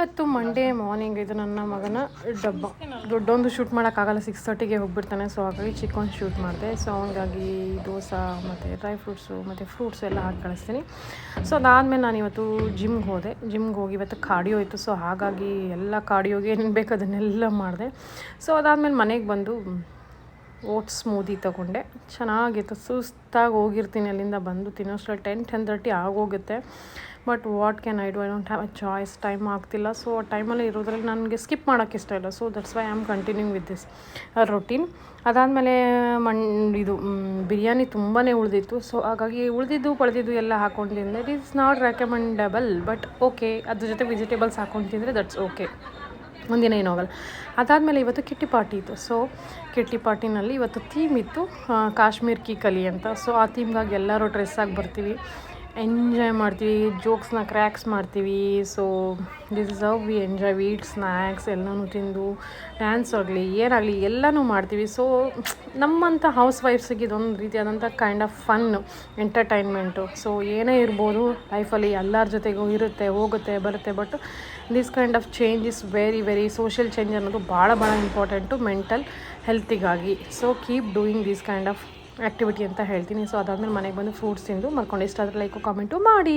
ಇವತ್ತು Monday morning ಇದು ನನ್ನ ಮಗನ ಡಬ್ಬ ದೊಡ್ಡೊಂದು ಶೂಟ್ ಮಾಡೋಕ್ಕಾಗಲ್ಲ, 6:30ಗೆ ಹೋಗ್ಬಿಡ್ತಾನೆ. ಸೊ ಹಾಗಾಗಿ ಚಿಕ್ಕನ್ ಶೂಟ್ ಮಾಡಿದೆ. ಸೊ ಹಂಗಾಗಿ ದೋಸೆ ಮತ್ತು ಡ್ರೈ ಫ್ರೂಟ್ಸು ಮತ್ತು ಫ್ರೂಟ್ಸ್ ಎಲ್ಲ ಹಾಕಿ ಕಳಿಸ್ತೀನಿ. ಸೊ ಅದಾದಮೇಲೆ ನಾನು ಇವತ್ತು ಜಿಮ್ಗೆ ಹೋಗಿ ಇವತ್ತು ಕಾರ್ಡಿಯೋ ಇತ್ತು. ಸೊ ಹಾಗಾಗಿ ಎಲ್ಲ ಕಾರ್ಡಿಯೋಗೆ ಏನೇನು ಬೇಕು ಅದನ್ನೆಲ್ಲ ಮಾಡಿದೆ. ಸೊ ಅದಾದಮೇಲೆ ಮನೆಗೆ ಬಂದು ಓಟ್ಸ್ ಸ್ಮೂದಿ ತೊಗೊಂಡೆ. ಚೆನ್ನಾಗಿತ್ತು. ಸುಸ್ತಾಗಿ ಹೋಗಿರ್ತೀನಿ ಅಲ್ಲಿಂದ ಬಂದು ತಿನ್ನೋಷ್ಟರಲ್ಲಿ 10-10:30 ಆಗೋಗುತ್ತೆ. But what can I don't have a choice, time ಆಗ್ತಿಲ್ಲ. ಸೊ ಆ ಟೈಮಲ್ಲಿ ಇರೋದ್ರಲ್ಲಿ ನನಗೆ ಸ್ಕಿಪ್ ಮಾಡೋಕ್ಕೆ ಇಷ್ಟ ಇಲ್ಲ. So that's why I am continuing with this routine. ಅದಾದಮೇಲೆ ಬಿರಿಯಾನಿ ತುಂಬಾ ಉಳಿದಿತ್ತು. ಸೊ ಹಾಗಾಗಿ ಉಳಿದಿದ್ದು ಎಲ್ಲ ಹಾಕ್ಕೊಂಡು ತಿಂದರೆ it is not recommendable, but okay. ಅದ್ರ ಜೊತೆ ವೆಜಿಟೇಬಲ್ಸ್ ಹಾಕ್ಕೊಂಡು ತಿಂದರೆ ದಟ್ಸ್ ಓಕೆ, ಒಂದಿನ ಏನೂ ಆಗಲ್ಲ. ಅದಾದಮೇಲೆ ಇವತ್ತು ಕಿಟ್ಟಿ ಪಾರ್ಟಿ ಇತ್ತು. ಸೊ ಕಿಟ್ಟಿ ಪಾರ್ಟಿನಲ್ಲಿ ಇವತ್ತು ಥೀಮ್ ಇತ್ತು, ಕಾಶ್ಮೀರ್ ಕಿ ಕಲಿ ಅಂತ. ಸೊ ಆ ಥೀಮ್ಗಾಗಿ ಎಲ್ಲರೂ ಡ್ರೆಸ್ಸಾಗಿ ಬರ್ತೀವಿ, ಎಂಜಾಯ್ ಮಾಡ್ತೀವಿ, ಜೋಕ್ಸ್ನ ಕ್ರ್ಯಾಕ್ಸ್ ಮಾಡ್ತೀವಿ. So this is how we enjoy. We eat snacks ಎಲ್ಲನೂ ತಿಂದು ಡ್ಯಾನ್ಸ್ ಆಗಲಿ ಏನಾಗಲಿ ಎಲ್ಲನೂ ಮಾಡ್ತೀವಿ. ಸೊ ನಮ್ಮಂಥ ಹೌಸ್ ವೈಫ್ಸಿಗೆ ಇದೊಂದು ರೀತಿಯಾದಂಥ kind of fun, entertainment. So ಏನೇ ಇರ್ಬೋದು ಲೈಫಲ್ಲಿ ಎಲ್ಲರ ಜೊತೆಗೂ ಇರುತ್ತೆ, ಹೋಗುತ್ತೆ, ಬರುತ್ತೆ. But this kind of change is very social change ಅನ್ನೋದು ಭಾಳ ಇಂಪಾರ್ಟೆಂಟು ಮೆಂಟಲ್ ಹೆಲ್ತಿಗಾಗಿ. So keep doing this kind of activity ಅಂತ ಹೇಳ್ತೀನಿ. ಸೊ ಅದಾದಮೇಲೆ ಮನೆಗೆ ಬಂದು ಫ್ರೂಟ್ಸ್ ತಿಂದು ಮಲ್ಕೊಂಡು. ಇಷ್ಟ ಆದರೆ ಲೈಕು ಕಾಮೆಂಟು ಮಾಡಿ.